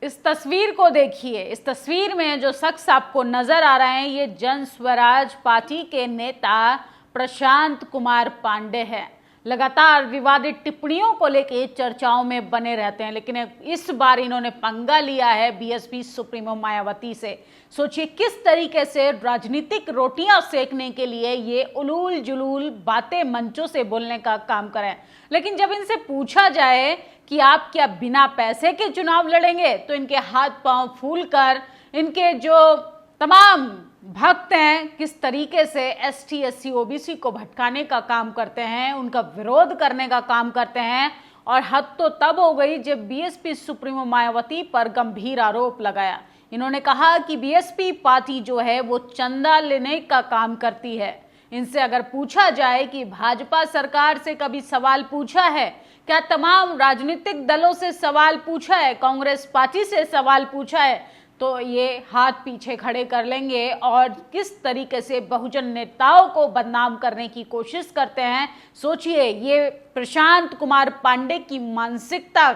इस तस्वीर को देखिए। इस तस्वीर में जो शख्स आपको नजर आ रहे हैं ये जन स्वराज पार्टी के नेता प्रशांत कुमार पांडे हैं। लगातार विवादित टिप्पणियों को लेकर चर्चाओं में बने रहते हैं, लेकिन इस बार इन्होंने पंगा लिया है बीएसपी सुप्रीमो मायावती से। सोचिए किस तरीके से राजनीतिक रोटियां सेकने के लिए ये उलूल जुलूल बातें मंचों से बोलने का काम करें। लेकिन जब इनसे पूछा जाए कि आप क्या बिना पैसे के चुनाव लड़ेंगे, तो इनके हाथ पांव फूलकर इनके जो तमाम भक्त हैं किस तरीके से एसटी एससी ओबीसी को भटकाने का काम करते हैं, उनका विरोध करने का काम करते हैं। और हद तो तब हो गई जब बीएसपी सुप्रीमो मायावती पर गंभीर आरोप लगाया। इन्होंने कहा कि बीएसपी पार्टी जो है वो चंदा लेने का काम करती है। इनसे अगर पूछा जाए कि भाजपा सरकार से कभी सवाल पूछा है, क्या तमाम राजनीतिक दलों से सवाल पूछा है, कांग्रेस पार्टी से सवाल पूछा है, तो ये हाथ पीछे खड़े कर लेंगे और किस तरीके से बहुजन नेताओं को बदनाम करने की कोशिश करते हैं। सोचिए, ये प्रशांत कुमार पांडे की मानसिकता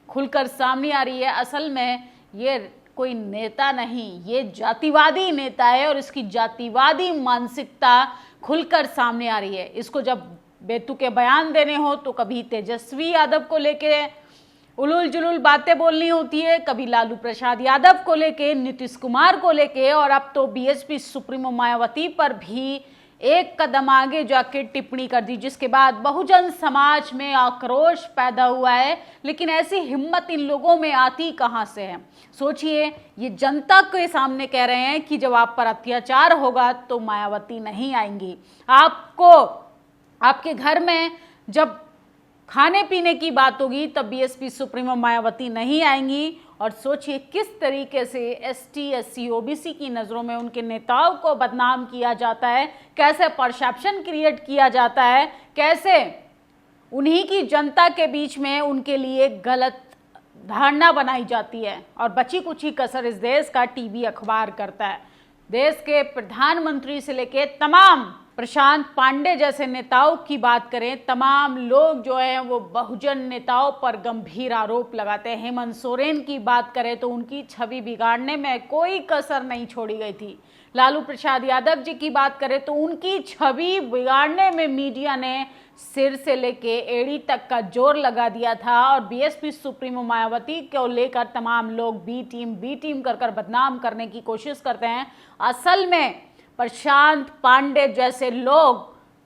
खुलकर सामने आ रही है। असल में ये कोई नेता नहीं, ये जातिवादी नेता है और इसकी जातिवादी मानसिकता खुलकर सामने आ रही है। इसको जब बेतुके बयान देने हो तो कभी तेजस्वी यादव को लेके उलूल जुलूल बातें बोलनी होती है, कभी लालू प्रसाद यादव को लेके, नीतीश कुमार को लेके, और अब तो बीएसपी सुप्रीमो मायावती पर भी एक कदम आगे जाके टिप्पणी कर दी, जिसके बाद बहुजन समाज में आक्रोश पैदा हुआ है। लेकिन ऐसी हिम्मत इन लोगों में आती कहां से है? सोचिए, ये जनता के सामने कह रहे हैं कि जब आप पर अत्याचार होगा तो मायावती नहीं आएंगी। आपको आपके घर में जब खाने पीने की बात होगी तब बीएसपी सुप्रीमो मायावती नहीं आएंगी। और सोचिए किस तरीके से एसटी एससी ओबीसी की नज़रों में उनके नेताओं को बदनाम किया जाता है, कैसे परसेप्शन क्रिएट किया जाता है, कैसे उन्हीं की जनता के बीच में उनके लिए गलत धारणा बनाई जाती है। और बची कुछ ही कसर इस देश का टीवी अखबार करता है। देश के प्रधानमंत्री से लेके तमाम प्रशांत पांडे जैसे नेताओं की बात करें, तमाम लोग जो हैं वो बहुजन नेताओं पर गंभीर आरोप लगाते हैं। हेमंत सोरेन की बात करें तो उनकी छवि बिगाड़ने में कोई कसर नहीं छोड़ी गई थी। लालू प्रसाद यादव जी की बात करें तो उनकी छवि बिगाड़ने में मीडिया ने सिर से लेके एड़ी तक का जोर लगा दिया था। और बीएसपी सुप्रीमो मायावती को लेकर तमाम लोग बी टीम कर बदनाम करने की कोशिश करते हैं। असल में प्रशांत पांडे जैसे लोग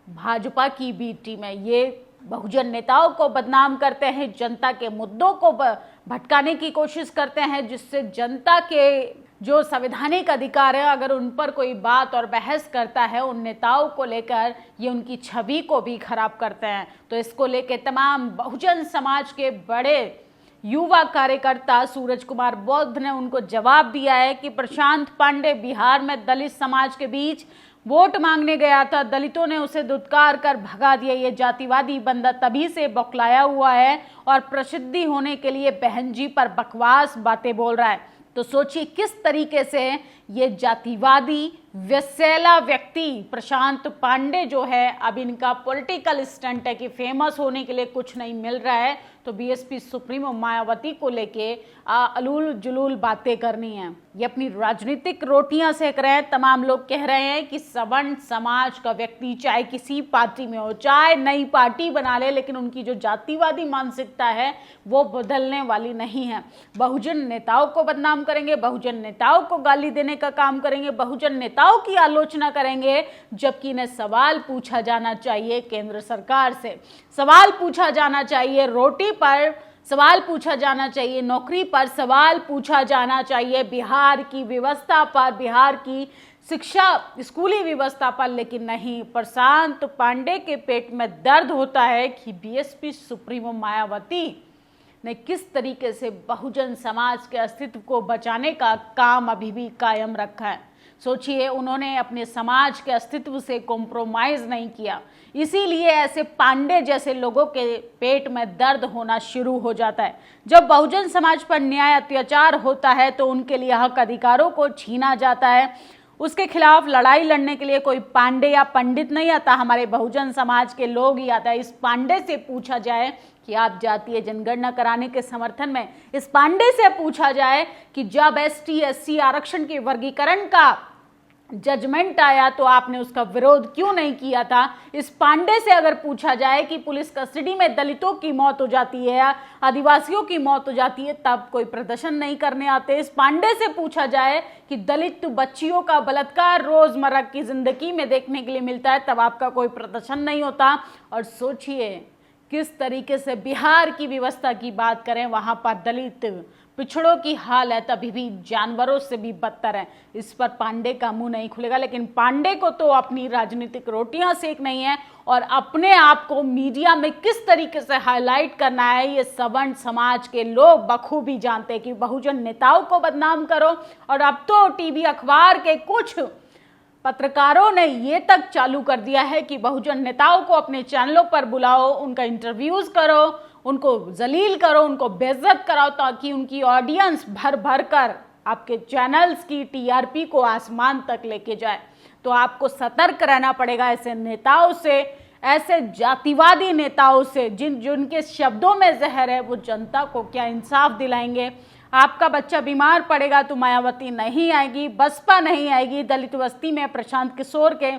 भाजपा की बी टीम है। ये बहुजन नेताओं को बदनाम करते हैं, जनता के मुद्दों को भटकाने की कोशिश करते हैं, जिससे जनता के जो संवैधानिक अधिकार है अगर उन पर कोई बात और बहस करता है उन नेताओं को लेकर, ये उनकी छवि को भी खराब करते हैं। तो इसको लेकर तमाम बहुजन समाज के बड़े युवा कार्यकर्ता सूरज कुमार बौद्ध ने उनको जवाब दिया है कि प्रशांत पांडे बिहार में दलित समाज के बीच वोट मांगने गया था, दलितों ने उसे धुतकार कर भगा दिया। ये जातिवादी बंदा तभी से बौखलाया हुआ है और प्रसिद्धि होने के लिए बहन जी पर बकवास बातें बोल रहा है। तो सोचिए किस तरीके से ये जातिवादी व्यसेला व्यक्ति प्रशांत पांडे जो है, अब इनका पॉलिटिकल स्टंट है कि फेमस होने के लिए कुछ नहीं मिल रहा है तो बीएसपी सुप्रीमो मायावती को लेके अलूल जुलूल बातें करनी है। ये अपनी राजनीतिक रोटियां सेक रहे हैं। तमाम लोग कह रहे हैं कि सवर्ण समाज का व्यक्ति चाहे किसी पार्टी में हो, चाहे नई पार्टी बना ले, लेकिन उनकी जो जातिवादी मानसिकता है वो बदलने वाली नहीं है। बहुजन नेताओं को बदनाम करेंगे, बहुजन नेताओं को गाली देने का काम करेंगे, बहुजन नेताओं की आलोचना करेंगे, जबकि इन्हें सवाल पूछा जाना चाहिए केंद्र सरकार से, सवाल पूछा जाना चाहिए रोटी पर, सवाल पूछा जाना चाहिए नौकरी पर, सवाल पूछा जाना चाहिए बिहार की व्यवस्था पर, बिहार की शिक्षा स्कूली व्यवस्था पर। लेकिन नहीं, प्रशांत पांडे के पेट में दर्द होता है कि बीएसपी सुप्रीमो मायावती ने किस तरीके से बहुजन समाज के अस्तित्व को बचाने का काम अभी भी कायम रखा है। सोचिए, उन्होंने अपने समाज के अस्तित्व से कॉम्प्रोमाइज नहीं किया, इसीलिए ऐसे पांडे जैसे लोगों के पेट में दर्द होना शुरू हो जाता है। जब बहुजन समाज पर न्याय अत्याचार होता है तो उनके लिए हक अधिकारों को छीना जाता है। उसके खिलाफ लड़ाई लड़ने के लिए कोई पांडे या पंडित नहीं आता, हमारे बहुजन समाज के लोग ही आता है। इस पांडे से पूछा जाए कि आप जातीय जनगणना कराने के समर्थन में इस पांडे से पूछा जाए कि जब एसटी एससी आरक्षण के वर्गीकरण का जजमेंट आया तो आपने उसका विरोध क्यों नहीं किया था। इस पांडे से अगर पूछा जाए कि पुलिस कस्टडी में दलितों की मौत हो जाती है या आदिवासियों की मौत हो जाती है तब कोई प्रदर्शन नहीं करने आते। इस पांडे से पूछा जाए कि दलित बच्चियों का बलात्कार रोजमर्रा की जिंदगी में देखने के लिए मिलता है तब आपका कोई प्रदर्शन नहीं होता। और सोचिए किस तरीके से बिहार की व्यवस्था की बात करें, वहां पर दलित पिछड़ों की हालत अभी भी जानवरों से भी बदतर है। इस पर पांडे का मुंह नहीं खुलेगा, लेकिन पांडे को तो अपनी राजनीतिक रोटियां सेकनी है और अपने आप को मीडिया में किस तरीके से हाईलाइट करना है ये सवर्ण समाज के लोग बखूबी जानते हैं कि बहुजन नेताओं को बदनाम करो। और अब तो टीवी अखबार के कुछ पत्रकारों ने ये तक चालू कर दिया है कि बहुजन नेताओं को अपने चैनलों पर बुलाओ, उनका इंटरव्यूज करो, उनको जलील करो, उनको बेइज्जत कराओ ताकि उनकी ऑडियंस भर भर कर आपके चैनल्स की टीआरपी को आसमान तक लेके जाए। तो आपको सतर्क रहना पड़ेगा ऐसे नेताओं से, ऐसे जातिवादी नेताओं से जिनके शब्दों में जहर है। वो जनता को क्या इंसाफ दिलाएंगे। आपका बच्चा बीमार पड़ेगा तो मायावती नहीं आएगी, बसपा नहीं आएगी। दलित बस्ती में प्रशांत किशोर के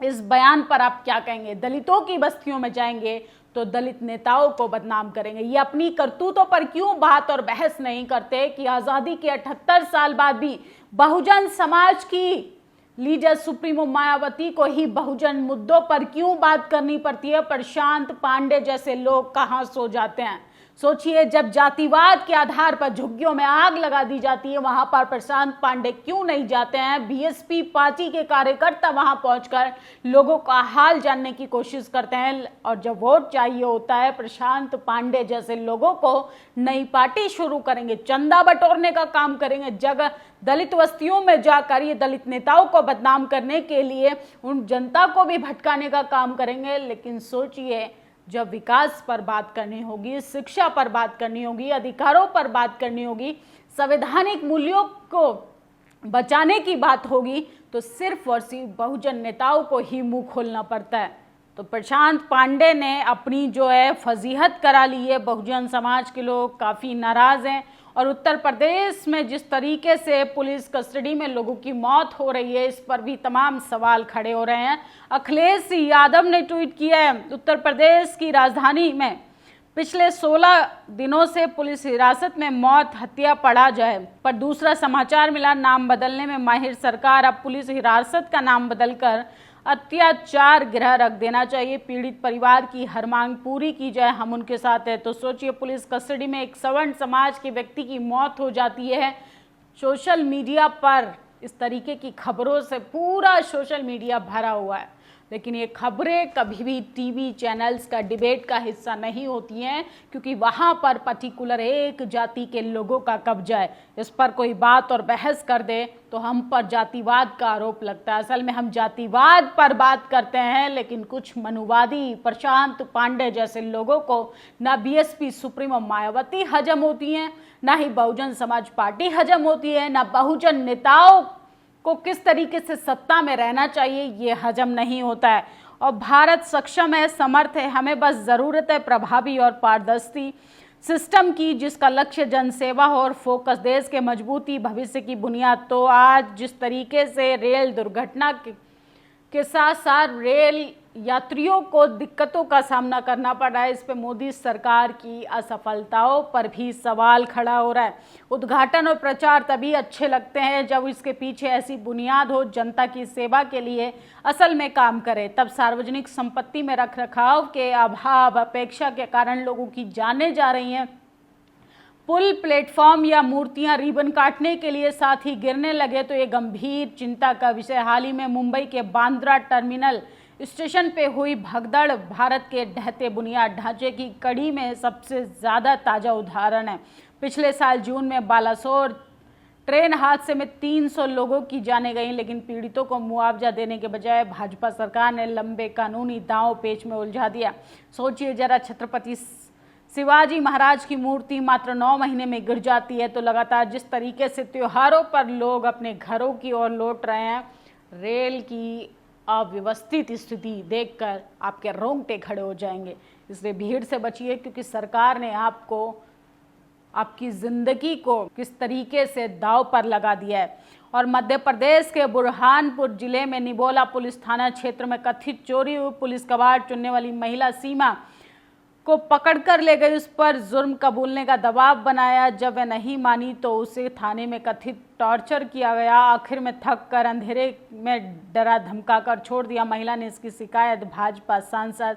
इस बयान पर आप क्या कहेंगे। दलितों की बस्तियों में जाएंगे तो दलित नेताओं को बदनाम करेंगे। ये अपनी करतूतों पर क्यों बात और बहस नहीं करते कि आज़ादी के 78 साल बाद भी बहुजन समाज की लीडर सुप्रीमो मायावती को ही बहुजन मुद्दों पर क्यों बात करनी पड़ती है। प्रशांत पांडे जैसे लोग कहां सो जाते हैं। सोचिए जब जातिवाद के आधार पर झुग्गियों में आग लगा दी जाती है वहां पर प्रशांत पांडे क्यों नहीं जाते हैं। बीएसपी पार्टी के कार्यकर्ता वहां पहुंचकर लोगों का हाल जानने की कोशिश करते हैं और जब वोट चाहिए होता है प्रशांत पांडे जैसे लोगों को नई पार्टी शुरू करेंगे, चंदा बटोरने का काम करेंगे, जगह दलित बस्तियों में जाकर ये दलित नेताओं को बदनाम करने के लिए उन जनता को भी भटकाने का काम करेंगे। लेकिन सोचिए जब विकास पर बात करनी होगी, शिक्षा पर बात करनी होगी, अधिकारों पर बात करनी होगी, संवैधानिक मूल्यों को बचाने की बात होगी तो सिर्फ और सिर्फ बहुजन नेताओं को ही मुंह खोलना पड़ता है। तो प्रशांत पांडे ने अपनी जो है फजीहत करा ली है। बहुजन समाज के लोग काफ़ी नाराज़ हैं और उत्तर प्रदेश में जिस तरीके से पुलिस कस्टडी में लोगों की मौत हो रही है इस पर भी तमाम सवाल खड़े हो रहे हैं। अखिलेश यादव ने ट्वीट किया है, उत्तर प्रदेश की राजधानी में पिछले 16 दिनों से पुलिस हिरासत में मौत हत्या पड़ा जाए पर दूसरा समाचार मिला, नाम बदलने में माहिर सरकार। अब पुलिस हिरासत का नाम बदलकर अत्याचार गृह रख देना चाहिए। पीड़ित परिवार की हर मांग पूरी की जाए, हम उनके साथ है। तो सोचिए पुलिस कस्टडी में एक सवर्ण समाज के व्यक्ति की मौत हो जाती है। सोशल मीडिया पर इस तरीके की खबरों से पूरा सोशल मीडिया भरा हुआ है, लेकिन ये खबरें कभी भी टीवी चैनल्स का डिबेट का हिस्सा नहीं होती हैं क्योंकि वहाँ पर पर्टिकुलर एक जाति के लोगों का कब्जा है। इस पर कोई बात और बहस कर दे तो हम पर जातिवाद का आरोप लगता है। असल में हम जातिवाद पर बात करते हैं, लेकिन कुछ मनुवादी प्रशांत पांडे जैसे लोगों को ना बीएसपी सुप्रीमो मायावती हजम होती हैं, ना ही बहुजन समाज पार्टी हजम होती है, ना बहुजन नेताओं को किस तरीके से सत्ता में रहना चाहिए ये हजम नहीं होता है। और भारत सक्षम है, समर्थ है, हमें बस ज़रूरत है प्रभावी और पारदर्शी सिस्टम की जिसका लक्ष्य जनसेवा हो और फोकस देश के मजबूती भविष्य की बुनियाद। तो आज जिस तरीके से रेल दुर्घटना के साथ साथ रेल यात्रियों को दिक्कतों का सामना करना पड़ रहा है, इस पे मोदी सरकार की असफलताओं पर भी सवाल खड़ा हो रहा है। उद्घाटन और प्रचार तभी अच्छे लगते हैं जब इसके पीछे ऐसी बुनियाद हो जनता की सेवा के लिए असल में काम करे। तब सार्वजनिक संपत्ति में रखरखाव के अभाव अपेक्षा के कारण लोगों की जानें जा रही हैं। पुल प्लेटफॉर्म या मूर्तियां रिबन काटने के लिए साथ ही गिरने लगे तो ये गंभीर चिंता का विषय। हाल ही में मुंबई के बांद्रा टर्मिनल स्टेशन पे हुई भगदड़ भारत के ढहते बुनियाद ढांचे की कड़ी में सबसे ज़्यादा ताज़ा उदाहरण है। पिछले साल जून में बालासोर ट्रेन हादसे में 300 लोगों की जानें गईं, लेकिन पीड़ितों को मुआवजा देने के बजाय भाजपा सरकार ने लंबे कानूनी दांव पेच में उलझा दिया। सोचिए जरा, छत्रपति शिवाजी महाराज की मूर्ति मात्र 9 महीने में गिर जाती है तो लगातार जिस तरीके से त्योहारों पर लोग अपने घरों की ओर लौट रहे हैं, रेल की अव्यवस्थित स्थिति देखकर आपके रोंगटे खड़े हो जाएंगे। इसलिए भीड़ से बचिए, क्योंकि सरकार ने आपको, आपकी जिंदगी को किस तरीके से दांव पर लगा दिया है। और मध्य प्रदेश के बुरहानपुर जिले में निबोला पुलिस थाना क्षेत्र में कथित चोरी हुई पुलिस कबाड़ चुनने वाली महिला सीमा को पकड़कर ले गई, उस पर जुर्म कबूलने का दबाव बनाया। जब वह नहीं मानी तो उसे थाने में कथित टॉर्चर किया गया। आखिर में थक कर अंधेरे में डरा धमकाकर छोड़ दिया। महिला ने इसकी शिकायत भाजपा सांसद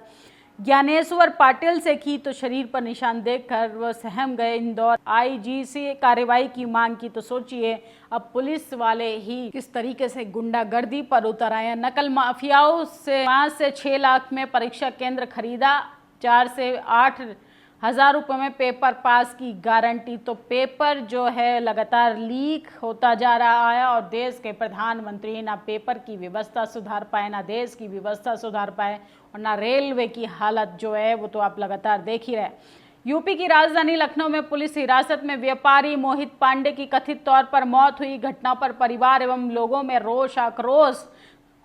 ज्ञानेश्वर पाटिल से की तो शरीर पर निशान देखकर वह सहम गए। इंदौर आईजी से कार्रवाई की मांग की तो सोचिए अब पुलिस वाले ही किस तरीके से गुंडागर्दी पर उतर आए। नकल माफियाओं से 5 से 6 लाख में परीक्षा केंद्र खरीदा, 4 से 8 हज़ार रुपये में पेपर पास की गारंटी। तो पेपर जो है लगातार लीक होता जा रहा है और देश के प्रधानमंत्री ना पेपर की व्यवस्था सुधार पाए, ना देश की व्यवस्था सुधार पाए और ना रेलवे की हालत जो है वो तो आप लगातार देख ही रहे। यूपी की राजधानी लखनऊ में पुलिस हिरासत में व्यापारी मोहित पांडे की कथित तौर पर मौत हुई। घटना पर परिवार एवं लोगों में रोष आक्रोश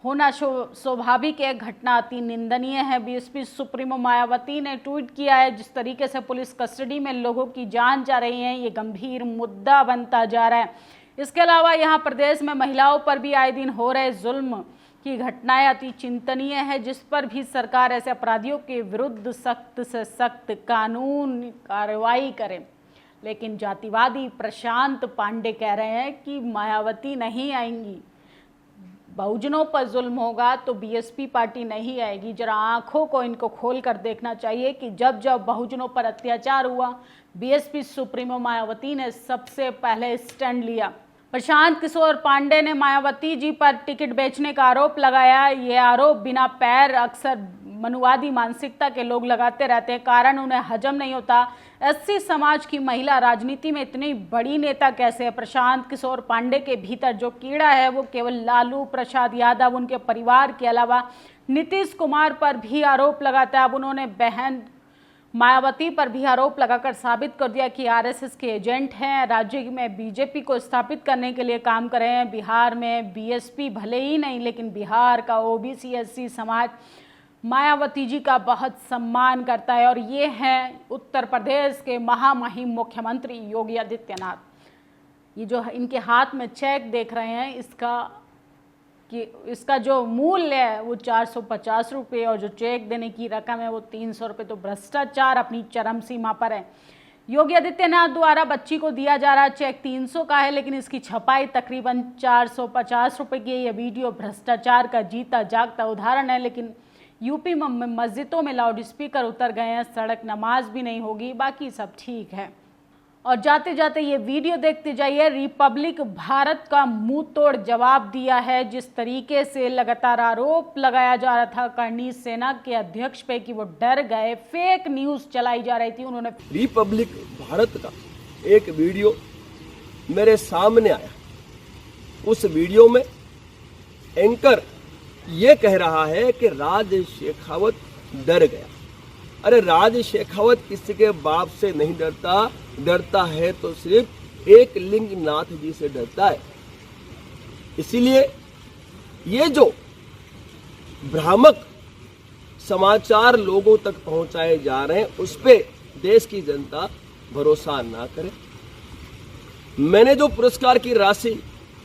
होना स्वाभाविक है। घटना अति निंदनीय है। बीएसपी सुप्रीमो मायावती ने ट्वीट किया है, जिस तरीके से पुलिस कस्टडी में लोगों की जान जा रही है ये गंभीर मुद्दा बनता जा रहा है। इसके अलावा यहाँ प्रदेश में महिलाओं पर भी आए दिन हो रहे जुल्म की घटनाएं अति चिंतनीय है, जिस पर भी सरकार ऐसे अपराधियों के विरुद्ध सख्त से सख्त कानून कार्रवाई करे। लेकिन जातिवादी प्रशांत पांडे कह रहे हैं कि मायावती नहीं आएंगी, बहुजनों पर जुल्म होगा तो बीएसपी पार्टी नहीं आएगी। जरा आंखों को इनको खोल कर देखना चाहिए कि जब जब बहुजनों पर अत्याचार हुआ बीएसपी सुप्रीमो मायावती ने सबसे पहले स्टैंड लिया। प्रशांत किशोर पांडे ने मायावती जी पर टिकट बेचने का आरोप लगाया। ये आरोप बिना पैर अक्सर मनुवादी मानसिकता के लोग लगाते रहते हैं, कारण उन्हें हजम नहीं होता। एससी समाज की महिला राजनीति में इतनी बड़ी नेता कैसे है? प्रशांत किशोर पांडे के भीतर जो कीड़ा है वो केवल लालू प्रसाद यादव, उनके परिवार के अलावा नीतीश कुमार पर भी आरोप लगाता है। अब उन्होंने बहन मायावती पर भी आरोप लगाकर साबित कर दिया कि आरएसएस के एजेंट हैं, राज्य में बीजेपी को स्थापित करने के लिए काम कर रहे हैं। बिहार में बीएसपी भले ही नहीं, लेकिन बिहार का ओबीसी एससी समाज मायावती जी का बहुत सम्मान करता है। और ये हैं उत्तर प्रदेश के महामहिम मुख्यमंत्री योगी आदित्यनाथ। ये जो इनके हाथ में चेक देख रहे हैं, इसका जो मूल्य है वो 450 रुपये और जो चेक देने की रकम है वो 300 रुपये। तो भ्रष्टाचार अपनी चरम सीमा पर है। योगी आदित्यनाथ द्वारा बच्ची को दिया जा रहा चेक 300 का है, लेकिन इसकी छपाई तकरीबन 450 रुपये की है। ये वीडियो भ्रष्टाचार का जीता जागता उदाहरण है। लेकिन यूपी में मस्जिदों में लाउड स्पीकर उतर गए हैं, सड़क नमाज भी नहीं होगी, बाकी सब ठीक है। और जाते जाते ये वीडियो देखते जाइए। रिपब्लिक भारत का मुंह तोड़ जवाब दिया है। जिस तरीके से लगातार आरोप लगाया जा रहा था करनी सेना के अध्यक्ष पे कि वो डर गए, फेक न्यूज चलाई जा रही थी, उन्होंने रिपब्लिक भारत का एक वीडियो मेरे सामने आया। उस वीडियो में एंकर ये कह रहा है कि राज शेखावत डर गया। अरे राज शेखावत किसी के बाप से नहीं डरता, डरता है तो सिर्फ एक लिंगनाथ जी से डरता है। इसीलिए ये जो भ्रामक समाचार लोगों तक पहुंचाए जा रहे हैं उस पे देश की जनता भरोसा ना करे। मैंने जो पुरस्कार की राशि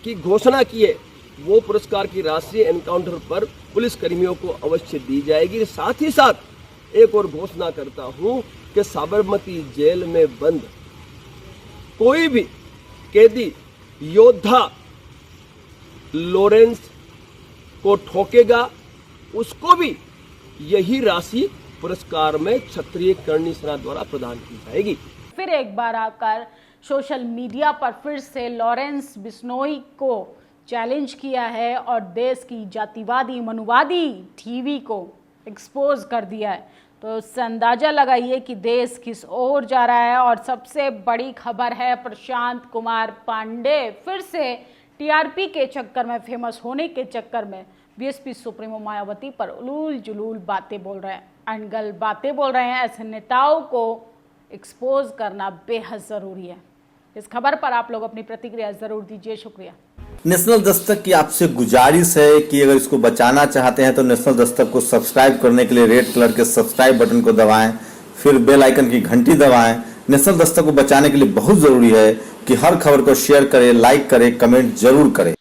की घोषणा की है वो पुरस्कार की राशि एनकाउंटर पर पुलिस कर्मियों को अवश्य दी जाएगी। साथ ही साथ एक और घोषणा करता हूं कि साबरमती जेल में बंद कोई भी कैदी योद्धा लॉरेंस को ठोकेगा उसको भी यही राशि पुरस्कार में क्षत्रिय करनी सेना द्वारा प्रदान की जाएगी। फिर एक बार आकर सोशल मीडिया पर फिर से लॉरेंस बिश्नोई को चैलेंज किया है और देश की जातिवादी मनुवादी टीवी को एक्सपोज कर दिया है। तो उससे अंदाजा लगाइए कि देश किस ओर जा रहा है। और सबसे बड़ी खबर है, प्रशांत कुमार पांडे फिर से टीआरपी के चक्कर में, फेमस होने के चक्कर में बीएसपी सुप्रीमो मायावती पर उलूल जुलूल बातें बोल रहे हैं, अनगल बातें बोल रहे हैं। ऐसे नेताओं को एक्सपोज करना बेहद ज़रूरी है। इस खबर पर आप लोग अपनी प्रतिक्रिया ज़रूर दीजिए। शुक्रिया। नेशनल दस्तक की आपसे गुजारिश है कि अगर इसको बचाना चाहते हैं तो नेशनल दस्तक को सब्सक्राइब करने के लिए रेड कलर के सब्सक्राइब बटन को दबाएं, फिर बेल आइकन की घंटी दबाएं। नेशनल दस्तक को बचाने के लिए बहुत जरूरी है कि हर खबर को शेयर करें, लाइक करें, कमेंट जरूर करें।